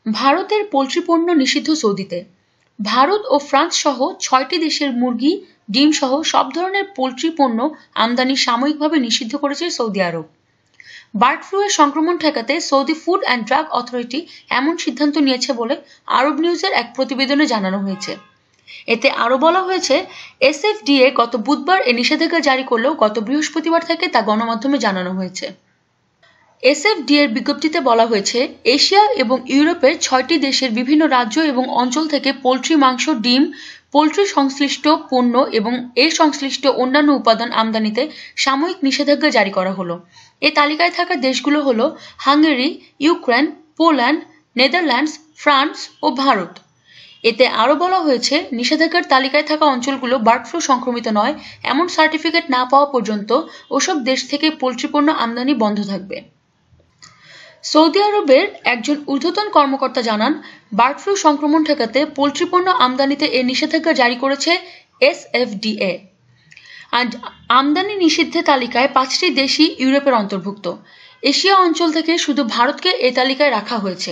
ভারতের পোল্ট্রি পণ্য নিষিদ্ধ সৌদিতে। ভারত ও ফ্রান্স সহ ৬টি দেশের মুরগি, ডিম সহ সব ধরনের পোল্ট্রি পণ্য আমদানি সাময়িকভাবে নিষিদ্ধ করেছে সৌদি আরব। বার্ড ফ্লু এর সংক্রমণ ঠেকাতে Saudi food and drug authority এমন সিদ্ধান্ত নিয়েছে বলে আরব নিউজের এক প্রতিবেদনে জানানো হয়েছে। এতে আরও বলা হয়েছে, এসএফডিএ গত বুধবার এ নিষেধাজ্ঞা জারি করলেও গত বৃহস্পতিবার থেকে তা গণমাধ্যমে জানানো হয়েছে। এসএফডি এর বিজ্ঞপ্তিতে বলা হয়েছে, এশিয়া এবং ইউরোপের ৬টি দেশের বিভিন্ন রাজ্য এবং অঞ্চল থেকে পোল্ট্রি মাংস, ডিম, পোল্ট্রি সংশ্লিষ্ট পণ্য এবং এর সংশ্লিষ্ট অন্যান্য উপাদান আমদানিতে সাময়িক নিষেধাজ্ঞা জারি করা হলো। এ তালিকায় থাকা দেশগুলো হলো Hungary, Ukraine, Poland, Netherlands, France ও ভারত। এতে আরও বলা হয়েছে, নিষেধাজ্ঞার তালিকায় থাকা অঞ্চলগুলো বার্ড ফ্লু সংক্রমিত নয় এমন সার্টিফিকেট না পাওয়া পর্যন্ত ওসব দেশ থেকে পোল্ট্রি পণ্য আমদানি বন্ধ থাকবে। সৌদি আরবের একজন ঊর্ধ্বতন কর্মকর্তা জানান, বার্ড ফ্লু সংক্রমণ ঠেকাতে পোল্ট্রি পণ্য আমদানিতে এ নিষেধাজ্ঞা জারি করেছে এসএফডিএ। আমদানি নিষিদ্ধের তালিকায় 5টি দেশই ইউরোপের অন্তর্ভুক্ত। এশিয়া অঞ্চল থেকে শুধু ভারতকে এ তালিকায় রাখা হয়েছে।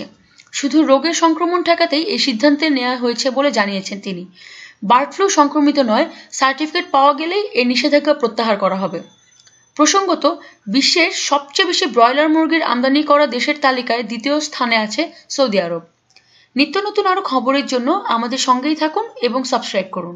শুধু রোগের সংক্রমণ ঠেকাতেই এই সিদ্ধান্ত নেওয়া হয়েছে বলে জানিয়েছেন তিনি। বার্ড ফ্লু সংক্রমিত নয়, সার্টিফিকেট পাওয়া গেলেই এই নিষেধাজ্ঞা প্রত্যাহার করা হবে। প্রসঙ্গত, বিশ্বের সবচেয়ে বেশি ব্রয়লার মুরগির আমদানি করা দেশের তালিকায় দ্বিতীয় স্থানে আছে সৌদি আরব। নিত্য নতুন আরও খবরের জন্য আমাদের সঙ্গেই থাকুন এবং সাবস্ক্রাইব করুন।